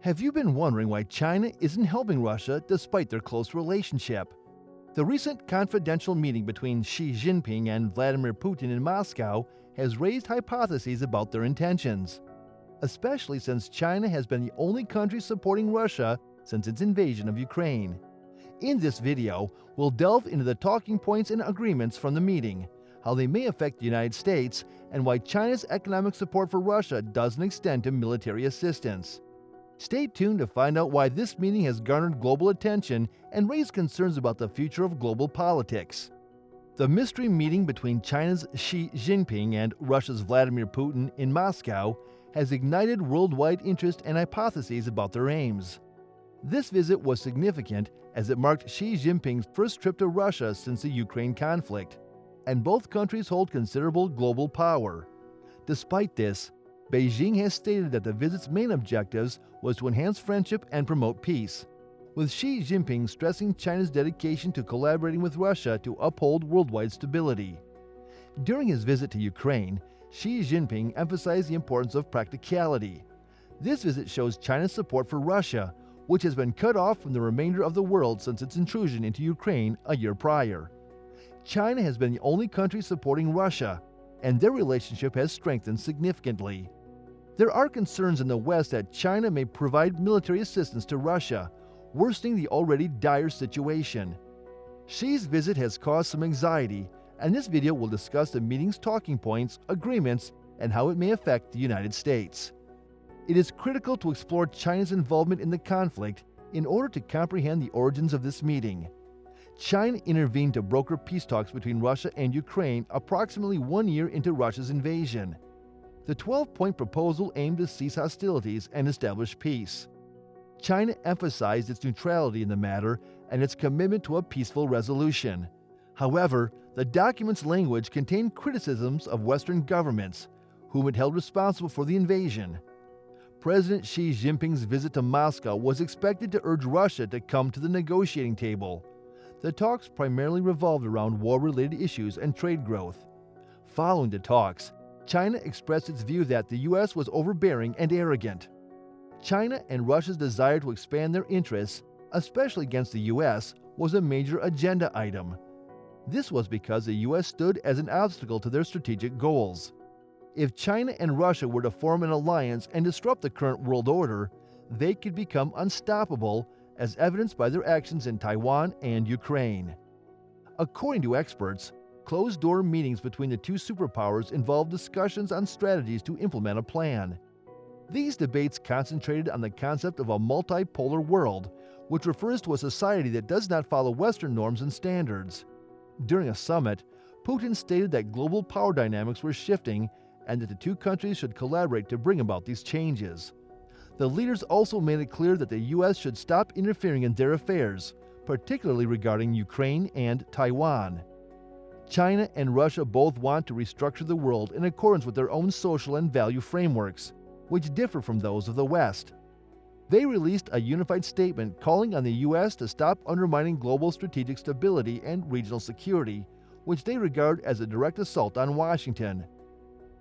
Have you been wondering why China isn't helping Russia despite their close relationship? The recent confidential meeting between Xi Jinping and Vladimir Putin in Moscow has raised hypotheses about their intentions, especially since China has been the only country supporting Russia since its invasion of Ukraine. In this video, we'll delve into the talking points and agreements from the meeting, how they may affect the United States, and why China's economic support for Russia doesn't extend to military assistance. Stay tuned to find out why this meeting has garnered global attention and raised concerns about the future of global politics. The mystery meeting between China's Xi Jinping and Russia's Vladimir Putin in Moscow has ignited worldwide interest and hypotheses about their aims. This visit was significant as it marked Xi Jinping's first trip to Russia since the Ukraine conflict, and both countries hold considerable global power. Despite this, Beijing has stated that the visit's main objectives was to enhance friendship and promote peace, with Xi Jinping stressing China's dedication to collaborating with Russia to uphold worldwide stability. During his visit to Ukraine, Xi Jinping emphasized the importance of practicality. This visit shows China's support for Russia, which has been cut off from the remainder of the world since its intrusion into Ukraine a year prior. China has been the only country supporting Russia, and their relationship has strengthened significantly. There are concerns in the West that China may provide military assistance to Russia, worsening the already dire situation. Xi's visit has caused some anxiety, and this video will discuss the meeting's talking points, agreements, and how it may affect the United States. It is critical to explore China's involvement in the conflict in order to comprehend the origins of this meeting. China intervened to broker peace talks between Russia and Ukraine approximately 1 year into Russia's invasion. The 12-point proposal aimed to cease hostilities and establish peace. China emphasized its neutrality in the matter and its commitment to a peaceful resolution. However, the document's language contained criticisms of Western governments, whom it held responsible for the invasion. President Xi Jinping's visit to Moscow was expected to urge Russia to come to the negotiating table. The talks primarily revolved around war-related issues and trade growth. Following the talks, China expressed its view that the U.S. was overbearing and arrogant. China and Russia's desire to expand their interests, especially against the U.S., was a major agenda item. This was because the U.S. stood as an obstacle to their strategic goals. If China and Russia were to form an alliance and disrupt the current world order, they could become unstoppable, as evidenced by their actions in Taiwan and Ukraine. According to experts, closed-door meetings between the two superpowers involved discussions on strategies to implement a plan. These debates concentrated on the concept of a multipolar world, which refers to a society that does not follow Western norms and standards. During a summit, Putin stated that global power dynamics were shifting and that the two countries should collaborate to bring about these changes. The leaders also made it clear that the U.S. should stop interfering in their affairs, particularly regarding Ukraine and Taiwan. China and Russia both want to restructure the world in accordance with their own social and value frameworks, which differ from those of the West. They released a unified statement calling on the U.S. to stop undermining global strategic stability and regional security, which they regard as a direct assault on Washington.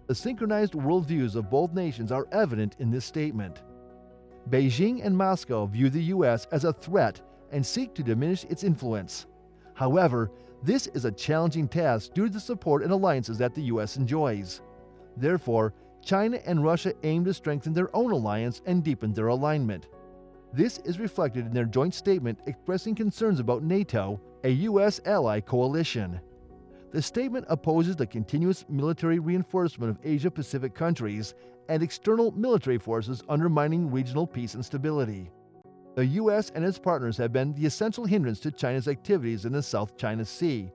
The synchronized worldviews of both nations are evident in this statement. Beijing and Moscow view the U.S. as a threat and seek to diminish its influence. However, this is a challenging task due to the support and alliances that the U.S. enjoys. Therefore, China and Russia aim to strengthen their own alliance and deepen their alignment. This is reflected in their joint statement expressing concerns about NATO, a U.S. ally coalition. The statement opposes the continuous military reinforcement of Asia-Pacific countries and external military forces undermining regional peace and stability. The U.S. and its partners have been the essential hindrance to China's activities in the South China Sea,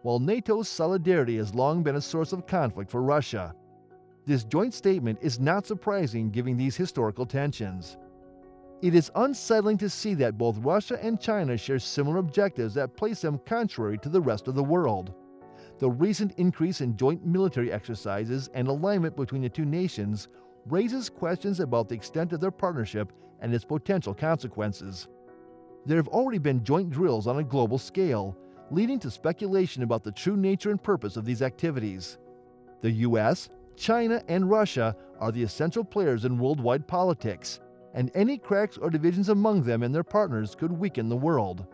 while NATO's solidarity has long been a source of conflict for Russia. This joint statement is not surprising given these historical tensions. It is unsettling to see that both Russia and China share similar objectives that place them contrary to the rest of the world. The recent increase in joint military exercises and alignment between the two nations raises questions about the extent of their partnership and its potential consequences. There have already been joint drills on a global scale, leading to speculation about the true nature and purpose of these activities. The U.S., China, and Russia are the essential players in worldwide politics, and any cracks or divisions among them and their partners could weaken the world.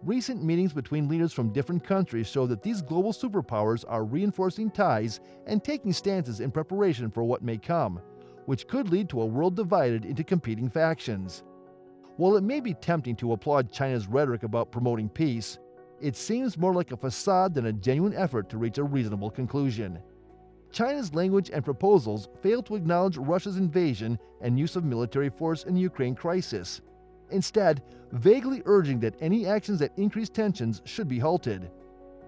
Recent meetings between leaders from different countries show that these global superpowers are reinforcing ties and taking stances in preparation for what may come, which could lead to a world divided into competing factions. While it may be tempting to applaud China's rhetoric about promoting peace, it seems more like a facade than a genuine effort to reach a reasonable conclusion. China's language and proposals fail to acknowledge Russia's invasion and use of military force in the Ukraine crisis, instead vaguely urging that any actions that increase tensions should be halted.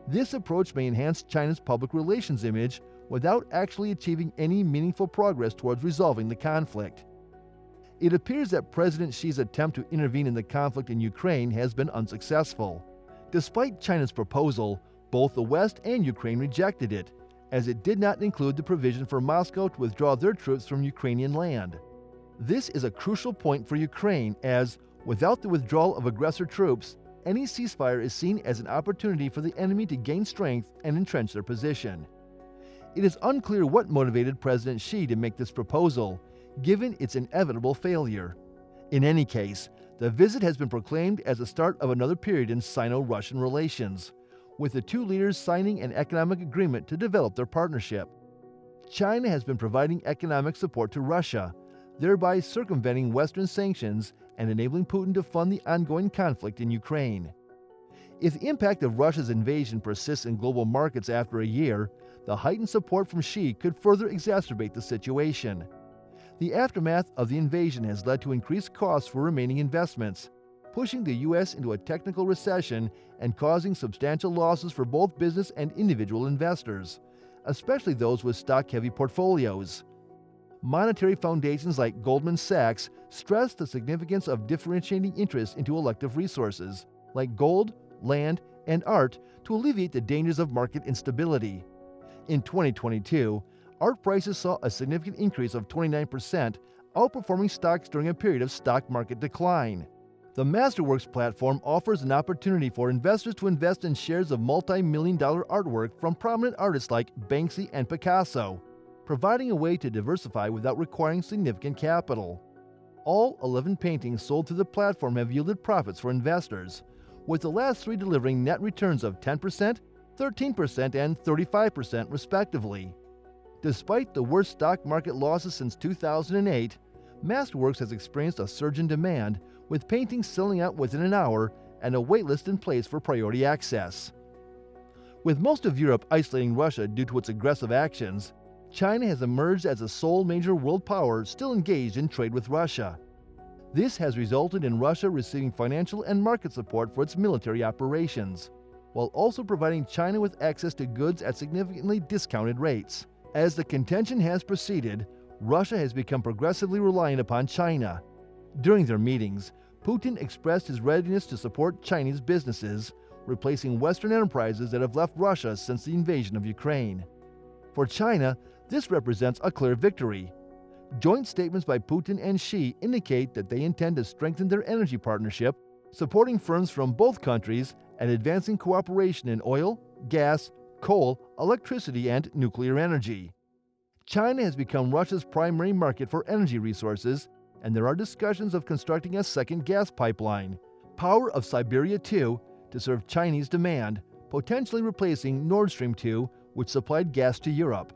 This approach may enhance China's public relations image without actually achieving any meaningful progress towards resolving the conflict. It appears that President Xi's attempt to intervene in the conflict in Ukraine has been unsuccessful. Despite China's proposal, both the West and Ukraine rejected it, as it did not include the provision for Moscow to withdraw their troops from Ukrainian land. This is a crucial point for Ukraine as, without the withdrawal of aggressor troops, any ceasefire is seen as an opportunity for the enemy to gain strength and entrench their position. It is unclear what motivated President Xi to make this proposal, given its inevitable failure. In any case, the visit has been proclaimed as the start of another period in Sino-Russian relations, with the two leaders signing an economic agreement to develop their partnership. China has been providing economic support to Russia, thereby circumventing Western sanctions and enabling Putin to fund the ongoing conflict in Ukraine. If the impact of Russia's invasion persists in global markets after a year, the heightened support from Xi could further exacerbate the situation. The aftermath of the invasion has led to increased costs for remaining investments, pushing the U.S. into a technical recession and causing substantial losses for both business and individual investors, especially those with stock-heavy portfolios. Monetary foundations like Goldman Sachs stress the significance of differentiating interest into elective resources, like gold, land, and art, to alleviate the dangers of market instability. In 2022, art prices saw a significant increase of 29%, outperforming stocks during a period of stock market decline. The Masterworks platform offers an opportunity for investors to invest in shares of multi-million-dollar artwork from prominent artists like Banksy and Picasso, providing a way to diversify without requiring significant capital. All 11 paintings sold through the platform have yielded profits for investors, with the last 3 delivering net returns of 10%, 13%, and 35% respectively. Despite the worst stock market losses since 2008, Masterworks has experienced a surge in demand, with paintings selling out within an hour and a waitlist in place for priority access. With most of Europe isolating Russia due to its aggressive actions, China has emerged as the sole major world power still engaged in trade with Russia. This has resulted in Russia receiving financial and market support for its military operations, while also providing China with access to goods at significantly discounted rates. As the contention has proceeded, Russia has become progressively reliant upon China. During their meetings, Putin expressed his readiness to support Chinese businesses, replacing Western enterprises that have left Russia since the invasion of Ukraine. For China, this represents a clear victory. Joint statements by Putin and Xi indicate that they intend to strengthen their energy partnership, supporting firms from both countries and advancing cooperation in oil, gas, coal, electricity, and nuclear energy. China has become Russia's primary market for energy resources, and there are discussions of constructing a second gas pipeline, Power of Siberia 2, to serve Chinese demand, potentially replacing Nord Stream 2, which supplied gas to Europe.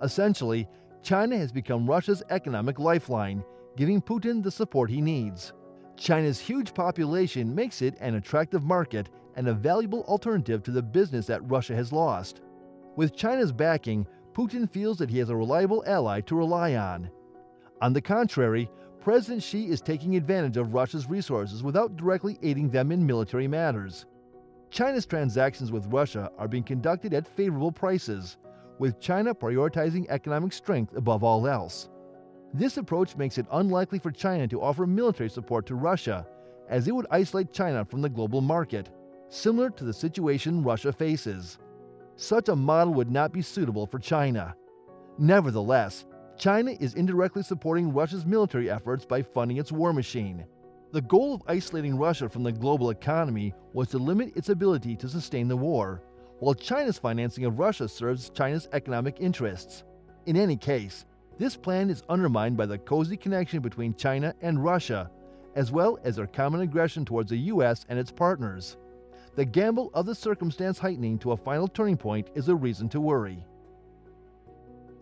Essentially, China has become Russia's economic lifeline, giving Putin the support he needs. China's huge population makes it an attractive market and a valuable alternative to the business that Russia has lost. With China's backing, Putin feels that he has a reliable ally to rely on. On the contrary, President Xi is taking advantage of Russia's resources without directly aiding them in military matters. China's transactions with Russia are being conducted at favorable prices, with China prioritizing economic strength above all else. This approach makes it unlikely for China to offer military support to Russia, as it would isolate China from the global market, similar to the situation Russia faces. Such a model would not be suitable for China. Nevertheless, China is indirectly supporting Russia's military efforts by funding its war machine. The goal of isolating Russia from the global economy was to limit its ability to sustain the war, while China's financing of Russia serves China's economic interests. In any case, This plan is undermined by the cozy connection between China and Russia, as well as their common aggression towards the U.S. and its partners. The gamble of the circumstance heightening to a final turning point is a reason to worry.